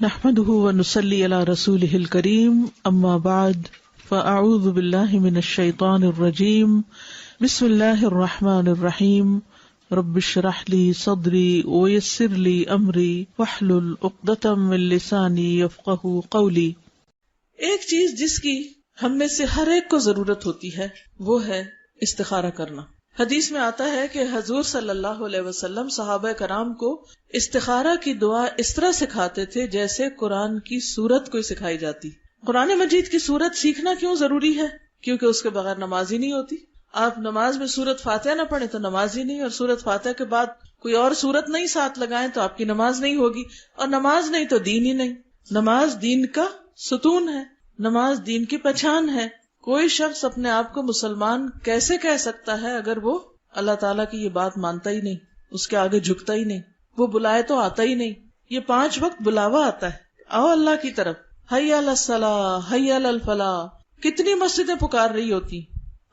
نحمده ونصلي على رسوله الكريم اما بعد فاعوذ بالله من الشيطان الرجيم بسم الله الرحمن الرحيم رب اشرح لي صدري ويسر لي امري واحلل عقدة من لساني يفقهوا قولي۔ ایک چیز جس کی ہم میں سے ہر ایک کو ضرورت ہوتی ہے وہ ہے استخارہ کرنا۔ حدیث میں آتا ہے کہ حضور صلی اللہ علیہ وسلم صحابہ کرام کو استخارہ کی دعا اس طرح سکھاتے تھے جیسے قرآن کی سورت کوئی سکھائی جاتی۔ قرآن مجید کی سورت سیکھنا کیوں ضروری ہے؟ کیونکہ اس کے بغیر نماز ہی نہیں ہوتی۔ آپ نماز میں سورت فاتحہ نہ پڑھیں تو نماز ہی نہیں، اور سورت فاتحہ کے بعد کوئی اور سورت نہیں ساتھ لگائیں تو آپ کی نماز نہیں ہوگی، اور نماز نہیں تو دین ہی نہیں۔ نماز دین کا ستون ہے، نماز دین کی پہچان ہے۔ کوئی شخص اپنے آپ کو مسلمان کیسے کہہ سکتا ہے اگر وہ اللہ تعالیٰ کی یہ بات مانتا ہی نہیں، اس کے آگے جھکتا ہی نہیں، وہ بلائے تو آتا ہی نہیں۔ یہ 5 وقت بلاوا آتا ہے، آؤ اللہ کی طرف، حی علی الصلاۃ، حی علی الفلاح۔ کتنی مسجدیں پکار رہی ہوتی،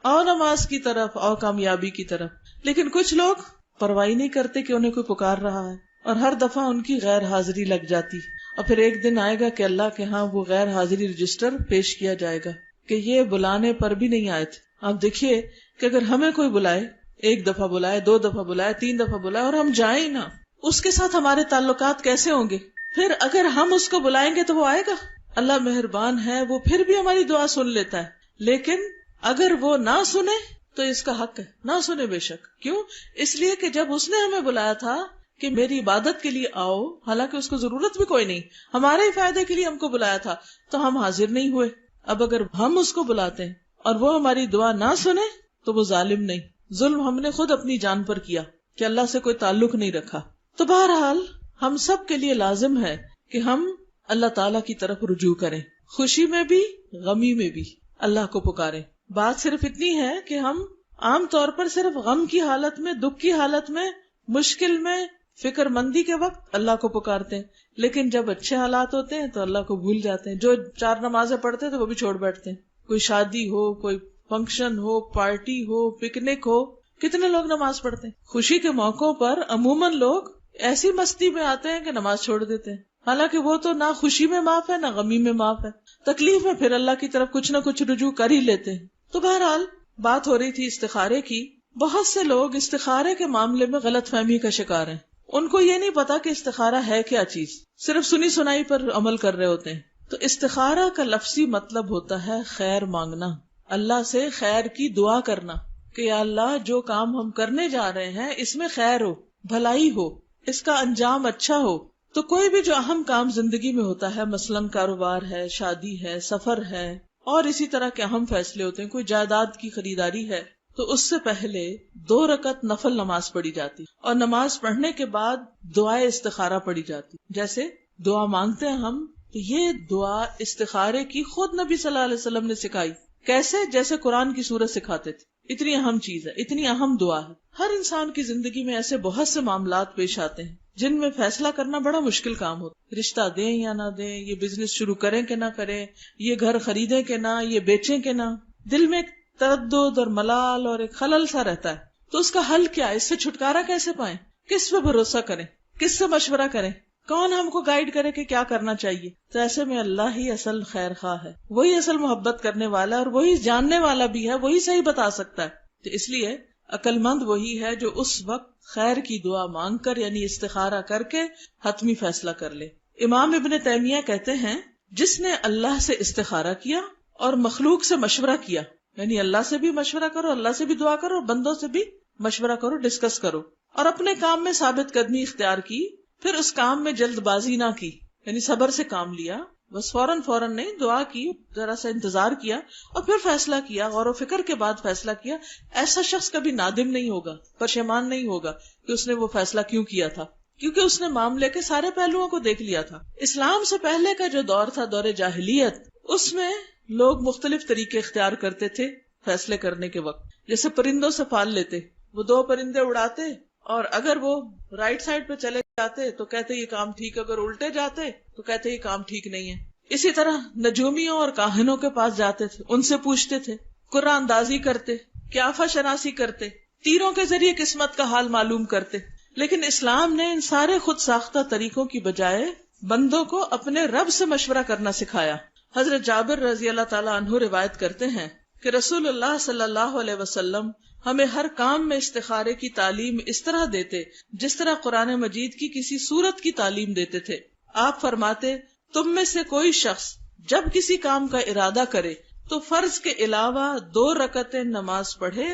آؤ نماز کی طرف، آؤ کامیابی کی طرف۔ لیکن کچھ لوگ پرواہ نہیں کرتے کہ انہیں کوئی پکار رہا ہے، اور ہر دفعہ ان کی غیر حاضری لگ جاتی، اور پھر ایک دن آئے گا کہ اللہ کے ہاں وہ غیر حاضری رجسٹر پیش کیا جائے گا کہ یہ بلانے پر بھی نہیں آئے تھے۔ آپ دیکھیے کہ اگر ہمیں کوئی بلائے، 1 دفعہ بلائے، 2 دفعہ بلائے، 3 دفعہ بلائے، اور ہم جائیں نہ، اس کے ساتھ ہمارے تعلقات کیسے ہوں گے؟ پھر اگر ہم اس کو بلائیں گے تو وہ آئے گا؟ اللہ مہربان ہے، وہ پھر بھی ہماری دعا سن لیتا ہے، لیکن اگر وہ نہ سنے تو اس کا حق ہے، نہ سنے بے شک۔ کیوں؟ اس لیے کہ جب اس نے ہمیں بلایا تھا کہ میری عبادت کے لیے آؤ، حالانکہ اس کو ضرورت بھی کوئی نہیں، ہمارے ہی فائدے کے لیے ہم کو بلایا تھا، تو ہم حاضر نہیں ہوئے۔ اب اگر ہم اس کو بلاتے ہیں اور وہ ہماری دعا نہ سنے تو وہ ظالم نہیں، ظلم ہم نے خود اپنی جان پر کیا کہ اللہ سے کوئی تعلق نہیں رکھا۔ تو بہرحال ہم سب کے لیے لازم ہے کہ ہم اللہ تعالیٰ کی طرف رجوع کریں، خوشی میں بھی غمی میں بھی اللہ کو پکاریں۔ بات صرف اتنی ہے کہ ہم عام طور پر صرف غم کی حالت میں، دکھ کی حالت میں، مشکل میں، فکر مندی کے وقت اللہ کو پکارتے ہیں، لیکن جب اچھے حالات ہوتے ہیں تو اللہ کو بھول جاتے ہیں۔ جو 4 نمازیں پڑھتے ہیں تو وہ بھی چھوڑ بیٹھتے ہیں۔ کوئی شادی ہو، کوئی فنکشن ہو، پارٹی ہو، پکنک ہو، کتنے لوگ نماز پڑھتے ہیں؟ خوشی کے موقعوں پر عموماً لوگ ایسی مستی میں آتے ہیں کہ نماز چھوڑ دیتے ہیں، حالانکہ وہ تو نہ خوشی میں معاف ہے نہ غمی میں معاف ہے۔ تکلیف میں پھر اللہ کی طرف کچھ نہ کچھ رجوع کر ہی لیتے ہیں۔ تو بہرحال بات ہو رہی تھی استخارے کی۔ بہت سے لوگ استخارے کے معاملے میں غلط فہمی کا شکار ہیں۔ ان کو یہ نہیں پتا کہ استخارہ ہے کیا چیز، صرف سنی سنائی پر عمل کر رہے ہوتے ہیں۔ تو استخارہ کا لفظی مطلب ہوتا ہے خیر مانگنا، اللہ سے خیر کی دعا کرنا کہ یا اللہ جو کام ہم کرنے جا رہے ہیں اس میں خیر ہو، بھلائی ہو، اس کا انجام اچھا ہو۔ تو کوئی بھی جو اہم کام زندگی میں ہوتا ہے، مثلاً کاروبار ہے، شادی ہے، سفر ہے، اور اسی طرح کے اہم فیصلے ہوتے ہیں، کوئی جائیداد کی خریداری ہے، تو اس سے پہلے 2 رکعت نفل نماز پڑھی جاتی، اور نماز پڑھنے کے بعد دعائے استخارہ پڑھی جاتی۔ جیسے دعا مانگتے ہیں ہم، تو یہ دعا استخارے کی خود نبی صلی اللہ علیہ وسلم نے سکھائی۔ کیسے؟ جیسے قرآن کی سورت سکھاتے تھے۔ اتنی اہم چیز ہے، اتنی اہم دعا ہے۔ ہر انسان کی زندگی میں ایسے بہت سے معاملات پیش آتے ہیں جن میں فیصلہ کرنا بڑا مشکل کام ہوتا ہے۔ رشتہ دیں یا نہ دیں، یہ بزنس شروع کریں کہ نہ کریں، یہ گھر خریدیں کہ نہ، یہ بیچیں کہ نہ، دل میں تردد اور ملال اور ایک خلل سا رہتا ہے۔ تو اس کا حل کیا ہے؟ اس سے چھٹکارا کیسے پائیں؟ کس پہ بھروسہ کریں؟ کس سے مشورہ کریں؟ کون ہم کو گائیڈ کرے کہ کیا کرنا چاہیے؟ تو ایسے میں اللہ ہی اصل خیر خواہ ہے، وہی اصل محبت کرنے والا ہے، اور وہی جاننے والا بھی ہے، وہی صحیح بتا سکتا ہے۔ تو اس لیے عقل مند وہی ہے جو اس وقت خیر کی دعا مانگ کر، یعنی استخارہ کر کے حتمی فیصلہ کر لے۔ امام ابن تیمیہ کہتے ہیں جس نے اللہ سے استخارہ کیا اور مخلوق سے مشورہ کیا، یعنی اللہ سے بھی مشورہ کرو، اللہ سے بھی دعا کرو، اور بندوں سے بھی مشورہ کرو، ڈسکس کرو، اور اپنے کام میں ثابت قدمی اختیار کی، پھر اس کام میں جلد بازی نہ کی، یعنی صبر سے کام لیا، بس فوراً نہیں، دعا کی، ذرا سا انتظار کیا، اور پھر فیصلہ کیا، غور و فکر کے بعد فیصلہ کیا۔ ایسا شخص کبھی نادم نہیں ہوگا، پشیمان نہیں ہوگا کہ اس نے وہ فیصلہ کیوں کیا تھا، کیونکہ اس نے معاملے کے سارے پہلوؤں کو دیکھ لیا تھا۔ اسلام سے پہلے کا جو دور تھا، دور جاہلیت، اس میں لوگ مختلف طریقے اختیار کرتے تھے فیصلے کرنے کے وقت۔ جیسے پرندوں سے پال لیتے، وہ 2 پرندے اڑاتے، اور اگر وہ رائٹ سائڈ پہ چلے جاتے تو کہتے یہ کام ٹھیک ہے، اگر الٹے جاتے تو کہتے یہ کام ٹھیک نہیں ہے۔ اسی طرح نجومیوں اور کاہنوں کے پاس جاتے تھے، ان سے پوچھتے تھے، قرآن اندازی کرتے، قیافہ شناسی کرتے، تیروں کے ذریعے قسمت کا حال معلوم کرتے۔ لیکن اسلام نے ان سارے خود ساختہ طریقوں کی بجائے بندوں کو اپنے رب سے مشورہ کرنا سکھایا۔ حضرت جابر رضی اللہ تعالیٰ عنہ روایت کرتے ہیں کہ رسول اللہ صلی اللہ علیہ وسلم ہمیں ہر کام میں استخارے کی تعلیم اس طرح دیتے جس طرح قرآن مجید کی کسی سورت کی تعلیم دیتے تھے۔ آپ فرماتے، تم میں سے کوئی شخص جب کسی کام کا ارادہ کرے تو فرض کے علاوہ 2 رکعتیں نماز پڑھے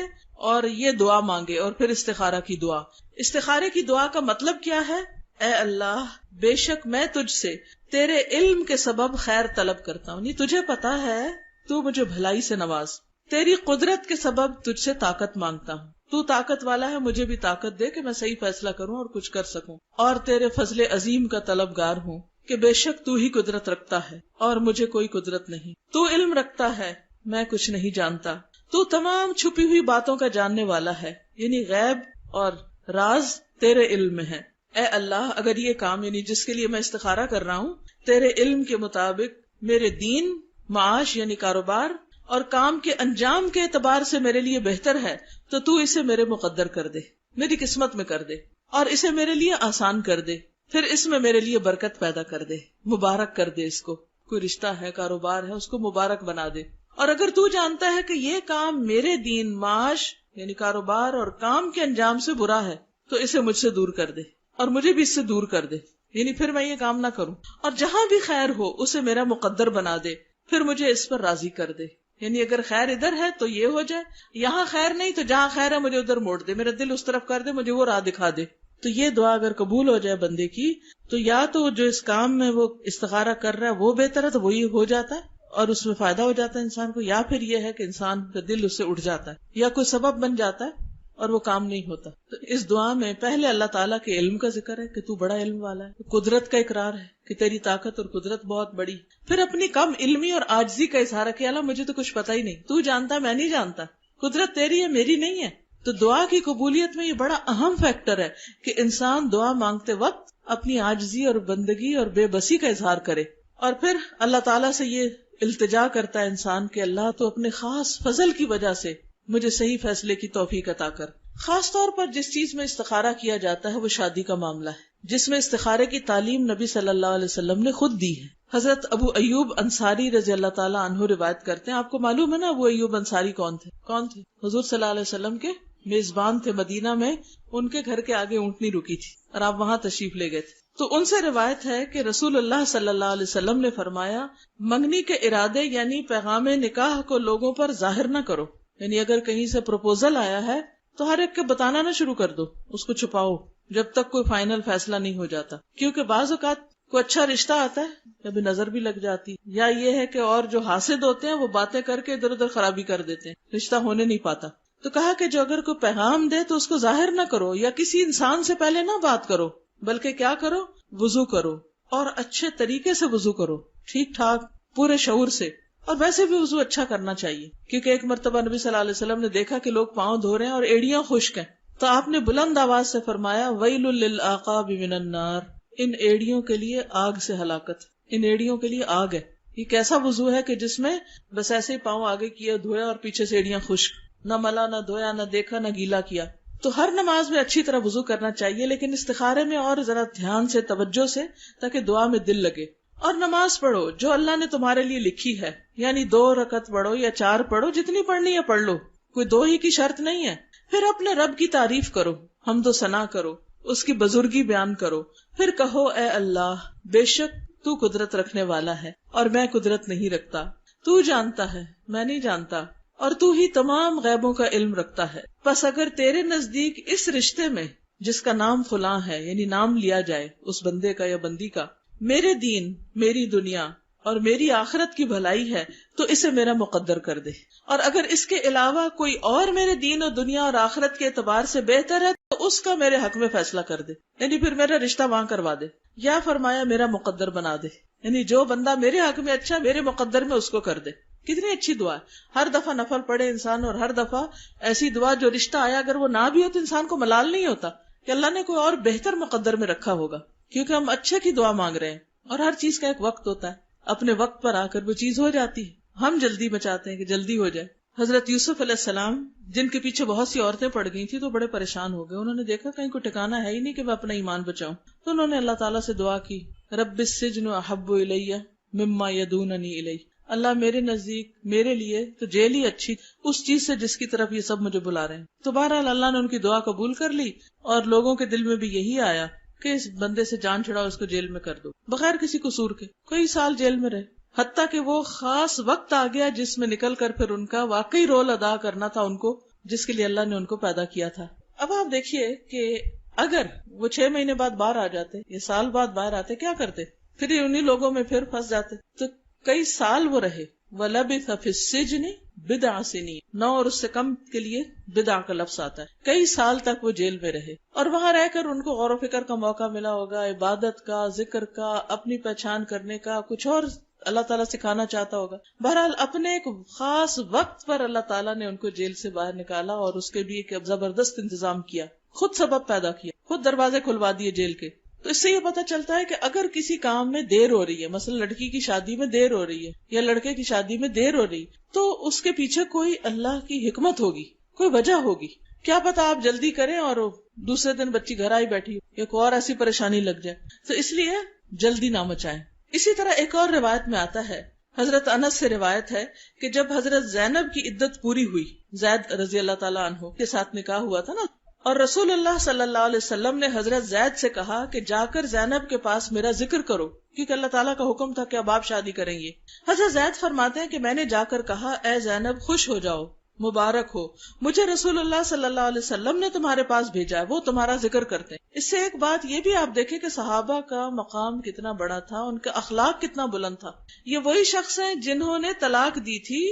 اور یہ دعا مانگے، اور پھر استخارہ کی دعا۔ استخارے کی دعا کا مطلب کیا ہے؟ اے اللہ، بے شک میں تجھ سے تیرے علم کے سبب خیر طلب کرتا ہوں، تجھے پتا ہے تو مجھے بھلائی سے نواز، تیری قدرت کے سبب تجھ سے طاقت مانگتا ہوں، تو طاقت والا ہے، مجھے بھی طاقت دے کہ میں صحیح فیصلہ کروں اور کچھ کر سکوں، اور تیرے فضل عظیم کا طلبگار ہوں کہ بے شک تو ہی قدرت رکھتا ہے اور مجھے کوئی قدرت نہیں، تو علم رکھتا ہے، میں کچھ نہیں جانتا، تو تمام چھپی ہوئی باتوں کا جاننے والا ہے، یعنی غیب اور راز تیرے علم میں ہے۔ اے اللہ، اگر یہ کام یعنی جس کے لیے میں استخارہ کر رہا ہوں تیرے علم کے مطابق میرے دین، معاش یعنی کاروبار اور کام کے انجام کے اعتبار سے میرے لیے بہتر ہے تو اسے میرے مقدر کر دے، میری قسمت میں کر دے، اور اسے میرے لیے آسان کر دے، پھر اس میں میرے لیے برکت پیدا کر دے، مبارک کر دے، اس کو کوئی رشتہ ہے، کاروبار ہے، اس کو مبارک بنا دے، اور اگر تو جانتا ہے کہ یہ کام میرے دین، معاش یعنی کاروبار اور کام کے انجام سے برا ہے تو اسے مجھ سے دور کر دے اور مجھے بھی اس سے دور کر دے، یعنی پھر میں یہ کام نہ کروں، اور جہاں بھی خیر ہو اسے میرا مقدر بنا دے، پھر مجھے اس پر راضی کر دے، یعنی اگر خیر ادھر ہے تو یہ ہو جائے، یہاں خیر نہیں تو جہاں خیر ہے مجھے ادھر موڑ دے، میرا دل اس طرف کر دے، مجھے وہ راہ دکھا دے۔ تو یہ دعا اگر قبول ہو جائے بندے کی تو یا تو جو اس کام میں وہ استخارہ کر رہا ہے وہ بہتر ہے تو وہی ہو جاتا ہے اور اس میں فائدہ ہو جاتا ہے انسان کو، یا پھر یہ ہے کہ انسان کا دل اس سے اٹھ جاتا ہے یا کوئی سبب بن جاتا ہے اور وہ کام نہیں ہوتا۔ تو اس دعا میں پہلے اللہ تعالیٰ کے علم کا ذکر ہے کہ تو بڑا علم والا ہے، قدرت کا اقرار ہے کہ تیری طاقت اور قدرت بہت بڑی، پھر اپنی کم علمی اور عاجزی کا اظہار ہے کہ اللہ مجھے تو کچھ پتہ ہی نہیں، تو جانتا میں نہیں جانتا، قدرت تیری ہے میری نہیں ہے۔ تو دعا کی قبولیت میں یہ بڑا اہم فیکٹر ہے کہ انسان دعا مانگتے وقت اپنی عاجزی اور بندگی اور بے بسی کا اظہار کرے، اور پھر اللہ تعالیٰ سے یہ التجا کرتا ہے انسان کہ اللہ تو اپنے خاص فضل کی وجہ سے مجھے صحیح فیصلے کی توفیق عطا کر۔ خاص طور پر جس چیز میں استخارہ کیا جاتا ہے وہ شادی کا معاملہ ہے، جس میں استخارے کی تعلیم نبی صلی اللہ علیہ وسلم نے خود دی ہے۔ حضرت ابو ایوب انصاری رضی اللہ تعالیٰ عنہ روایت کرتے ہیں، آپ کو معلوم ہے نا ابو ایوب انصاری کون تھے؟ حضور صلی اللہ علیہ وسلم کے میزبان تھے، مدینہ میں ان کے گھر کے آگے اونٹنی رکی تھی اور آپ وہاں تشریف لے گئے تھے۔ تو ان سے روایت ہے کہ رسول اللہ صلی اللہ علیہ وسلم نے فرمایا، منگنی کے ارادے یعنی پیغام نکاح کو لوگوں پر ظاہر نہ کرو، یعنی اگر کہیں سے پروپوزل آیا ہے تو ہر ایک کے بتانا نہ شروع کر دو، اس کو چھپاؤ جب تک کوئی فائنل فیصلہ نہیں ہو جاتا، کیونکہ بعض اوقات کوئی اچھا رشتہ آتا ہے کبھی نظر بھی لگ جاتی، یا یہ ہے کہ اور جو حاسد ہوتے ہیں وہ باتیں کر کے ادھر ادھر خرابی کر دیتے ہیں، رشتہ ہونے نہیں پاتا۔ تو کہا کہ جو اگر کوئی پیغام دے تو اس کو ظاہر نہ کرو، یا کسی انسان سے پہلے نہ بات کرو، بلکہ کیا کرو، وضو کرو، اور اچھے طریقے سے وضو کرو، ٹھیک ٹھاک پورے شعور سے، اور ویسے بھی وضو اچھا کرنا چاہیے، کیونکہ ایک مرتبہ نبی صلی اللہ علیہ وسلم نے دیکھا کہ لوگ پاؤں دھو رہے ہیں اور ایڑیاں خشک ہیں، تو آپ نے بلند آواز سے فرمایا، ویل للعقاب من النار، ان ایڑیوں کے لیے آگ سے ہلاکت، ان ایڑیوں کے لیے آگ ہے۔ یہ کیسا وضو ہے کہ جس میں بس ایسے ہی پاؤں آگے کیا، دھویا اور پیچھے سے ایڑیاں خشک، نہ ملا، نہ دھویا، نہ دیکھا، نہ گیلا کیا۔ تو ہر نماز میں اچھی طرح وضو کرنا چاہیے، لیکن استخارے میں اور ذرا دھیان سے، توجہ سے، تاکہ دعا میں دل لگے۔ اور نماز پڑھو جو اللہ نے تمہارے لیے لکھی ہے، یعنی 2 رکعت پڑھو یا 4 پڑھو، جتنی پڑھنی ہے پڑھ لو، کوئی 2 ہی کی شرط نہیں ہے۔ پھر اپنے رب کی تعریف کرو، حمد و ثنا کرو، اس کی بزرگی بیان کرو، پھر کہو، اے اللہ، بے شک تو قدرت رکھنے والا ہے اور میں قدرت نہیں رکھتا، تو جانتا ہے میں نہیں جانتا، اور تو ہی تمام غیبوں کا علم رکھتا ہے۔ پس اگر تیرے نزدیک اس رشتے میں جس کا نام فلاں ہے، یعنی نام لیا جائے اس بندے کا یا بندی کا، میرے دین، میری دنیا اور میری آخرت کی بھلائی ہے تو اسے میرا مقدر کر دے، اور اگر اس کے علاوہ کوئی اور میرے دین اور دنیا اور آخرت کے اعتبار سے بہتر ہے تو اس کا میرے حق میں فیصلہ کر دے، یعنی پھر میرا رشتہ وہاں کروا دے، یا فرمایا میرا مقدر بنا دے، یعنی جو بندہ میرے حق میں اچھا میرے مقدر میں اس کو کر دے۔ کتنی اچھی دعا ہے، ہر دفعہ نفل پڑھے انسان، اور ہر دفعہ ایسی دعا جو رشتہ آیا اگر وہ نہ بھی ہو تو انسان کو ملال نہیں ہوتا کہ اللہ نے کوئی اور بہتر مقدر میں رکھا ہوگا، کیونکہ ہم اچھے کی دعا مانگ رہے ہیں، اور ہر چیز کا ایک وقت ہوتا ہے، اپنے وقت پر آ کر وہ چیز ہو جاتی ہے، ہم جلدی بچاتے ہیں کہ جلدی ہو جائے۔ حضرت یوسف علیہ السلام جن کے پیچھے بہت سی عورتیں پڑ گئی تھی تو بڑے پریشان ہو گئے، انہوں نے دیکھا کہیں کوئی ٹھکانہ ہے ہی نہیں کہ میں اپنا ایمان بچاؤں، تو انہوں نے اللہ تعالیٰ سے دعا کی، رب السجن احب الی مما یدوننی الی، اللہ میرے نزدیک میرے لیے تو جیل ہی اچھی اس چیز سے جس کی طرف یہ سب مجھے بلا رہے ہیں. تو بہرحال اللہ نے ان کی دعا قبول کر لی، اور لوگوں کے دل میں بھی یہی آیا کہ اس بندے سے جان چھڑاؤ، اس کو جیل میں کر دو بغیر کسی قصور کے. کئی سال جیل میں رہے، حتیٰ کہ وہ خاص وقت آ گیا جس میں نکل کر پھر ان کا واقعی رول ادا کرنا تھا ان کو، جس کے لیے اللہ نے ان کو پیدا کیا تھا. اب آپ دیکھیے کہ اگر وہ 6 مہینے بعد باہر آ جاتے یا سال بعد باہر آتے، کیا کرتے؟ پھر انہی لوگوں میں پھر پھنس جاتے. تو کئی سال وہ رہے. وَلَبِثَ فِي السِّجْنِ بِضْعَ سِنِينَ، 9 اور اس سے کم کے لیے بدع کا لفظ آتا ہے. کئی سال تک وہ جیل میں رہے، اور وہاں رہ کر ان کو غور و فکر کا موقع ملا ہوگا، عبادت کا، ذکر کا، اپنی پہچان کرنے کا، کچھ اور اللہ تعالیٰ سکھانا چاہتا ہوگا. بہرحال اپنے ایک خاص وقت پر اللہ تعالیٰ نے ان کو جیل سے باہر نکالا، اور اس کے بھی ایک زبردست انتظام کیا، خود سبب پیدا کیا، خود دروازے کھلوا دیے جیل کے. تو اس سے یہ پتہ چلتا ہے کہ اگر کسی کام میں دیر ہو رہی ہے، مثلا لڑکی کی شادی میں دیر ہو رہی ہے یا لڑکے کی شادی میں دیر ہو رہی، تو اس کے پیچھے کوئی اللہ کی حکمت ہوگی، کوئی وجہ ہوگی. کیا پتا آپ جلدی کریں اور دوسرے دن بچی گھر آئی بیٹھی یا کوئی اور ایسی پریشانی لگ جائے. تو اس لیے جلدی نہ مچائیں. اسی طرح ایک اور روایت میں آتا ہے، حضرت انس سے روایت ہے کہ جب حضرت زینب کی عدت پوری ہوئی، زید رضی اللہ تعالیٰ عنہ کے ساتھ نکاح ہوا تھا نا، اور رسول اللہ صلی اللہ علیہ وسلم نے حضرت زید سے کہا کہ جا کر زینب کے پاس میرا ذکر کرو، کیونکہ اللہ تعالیٰ کا حکم تھا کہ اب آپ شادی کریں گے. حضرت زید فرماتے ہیں کہ میں نے جا کر کہا، اے زینب خوش ہو جاؤ، مبارک ہو، مجھے رسول اللہ صلی اللہ علیہ وسلم نے تمہارے پاس بھیجا ہے، وہ تمہارا ذکر کرتے ہیں. اس سے ایک بات یہ بھی آپ دیکھیں کہ صحابہ کا مقام کتنا بڑا تھا، ان کا اخلاق کتنا بلند تھا. یہ وہی شخص ہیں جنہوں نے طلاق دی تھی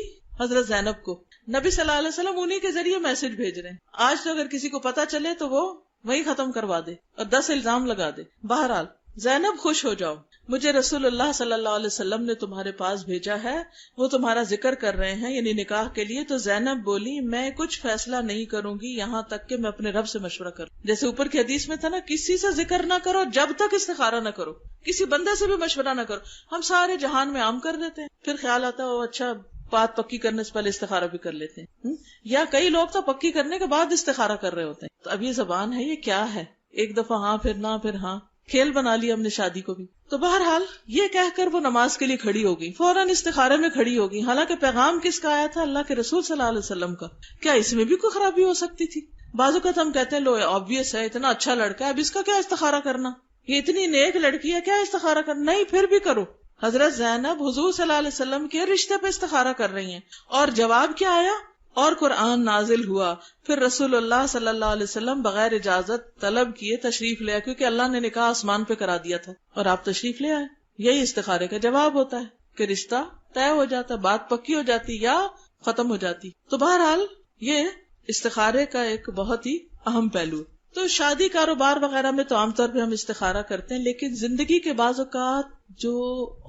حضرت زینب کو، نبی صلی اللہ علیہ وسلم انہی کے ذریعے میسج بھیج رہے ہیں. آج تو اگر کسی کو پتا چلے تو وہ وہی ختم کروا دے اور 10 الزام لگا دے. بہرحال زینب خوش ہو جاؤ، مجھے رسول اللہ صلی اللہ علیہ وسلم نے تمہارے پاس بھیجا ہے، وہ تمہارا ذکر کر رہے ہیں، یعنی نکاح کے لیے. تو زینب بولی، میں کچھ فیصلہ نہیں کروں گی یہاں تک کہ میں اپنے رب سے مشورہ کروں. جیسے اوپر کی حدیث میں تھا نا، کسی سے ذکر نہ کرو جب تک استخارہ نہ کرو، کسی بندے سے بھی مشورہ نہ کرو. ہم سارے جہان میں عام کر دیتے ہیں، پھر خیال آتا ہے اچھا بات پکی کرنے سے پہلے استخارہ بھی کر لیتے ہیں، یا کئی لوگ تو پکی کرنے کے بعد استخارہ کر رہے ہوتے ہیں. تو اب یہ زبان ہے، یہ کیا ہے؟ ایک دفعہ ہاں پھر نہ، پھر ہاں، کھیل بنا لیا ہم نے شادی کو بھی. تو بہرحال یہ کہہ کر وہ نماز کے لیے کھڑی ہو گئی، فوراً استخارے میں کھڑی ہو گئی. حالانکہ پیغام کس کا آیا تھا؟ اللہ کے رسول صلی اللہ علیہ وسلم کا. کیا اس میں بھی کوئی خرابی ہو سکتی تھی؟ بعض اوقات ہم کہتے ہیں لو آبویس ہے، اتنا اچھا لڑکا ہے، اب اس کا کیا استخارہ کرنا، یہ اتنی نیک لڑکی ہے، کیا استخارہ کرنا؟ نہیں، پھر بھی کرو. حضرت زینب حضور صلی اللہ علیہ وسلم کے رشتے پہ استخارہ کر رہی ہیں، اور جواب کیا آیا؟ اور قرآن نازل ہوا. پھر رسول اللہ صلی اللہ علیہ وسلم بغیر اجازت طلب کیے تشریف لے آئے، کیونکہ اللہ نے نکاح آسمان پہ کرا دیا تھا اور آپ تشریف لے آئے. یہی استخارے کا جواب ہوتا ہے کہ رشتہ طے ہو جاتا، بات پکی ہو جاتی یا ختم ہو جاتی. تو بہرحال یہ استخارے کا ایک بہت ہی اہم پہلو ہے. تو شادی کاروبار وغیرہ میں تو عام طور پہ ہم استخارہ کرتے ہیں، لیکن زندگی کے بعض اوقات جو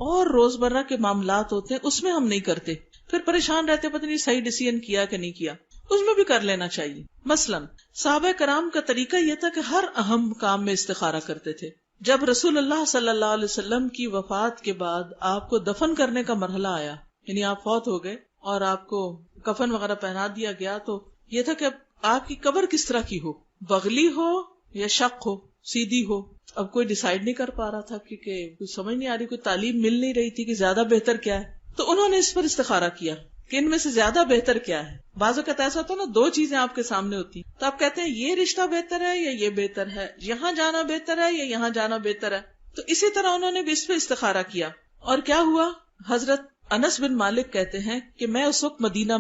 اور روزمرہ کے معاملات ہوتے ہیں اس میں ہم نہیں کرتے، پھر پریشان رہتے پتہ نہیں صحیح ڈیسیژن کیا کہ نہیں کیا. اس میں بھی کر لینا چاہیے. مثلا صحابہ کرام کا طریقہ یہ تھا کہ ہر اہم کام میں استخارہ کرتے تھے. جب رسول اللہ صلی اللہ علیہ وسلم کی وفات کے بعد آپ کو دفن کرنے کا مرحلہ آیا، یعنی آپ فوت ہو گئے اور آپ کو کفن وغیرہ پہنا دیا گیا، تو یہ تھا کہ آپ کی قبر کس طرح کی ہو، بغلی ہو یا شق ہو، سیدھی ہو. اب کوئی ڈیسائیڈ نہیں کر پا رہا تھا، کیونکہ کوئی سمجھ نہیں آ رہی، کوئی تعلیم مل نہیں رہی تھی کہ زیادہ بہتر کیا ہے. تو انہوں نے اس پر استخارہ کیا کہ ان میں سے زیادہ بہتر کیا ہے. بعض اوقات ایسا ہوتا ہے نا، 2 چیزیں آپ کے سامنے ہوتی تو آپ کہتے ہیں یہ رشتہ بہتر ہے یا یہ بہتر ہے، یہاں جانا بہتر ہے یا یہاں جانا بہتر ہے. تو اسی طرح انہوں نے بھی اس پہ استخارہ کیا. اور کیا ہوا؟ حضرت انس بن مالک کہتے ہیں کہ میں اس وقت مدینہ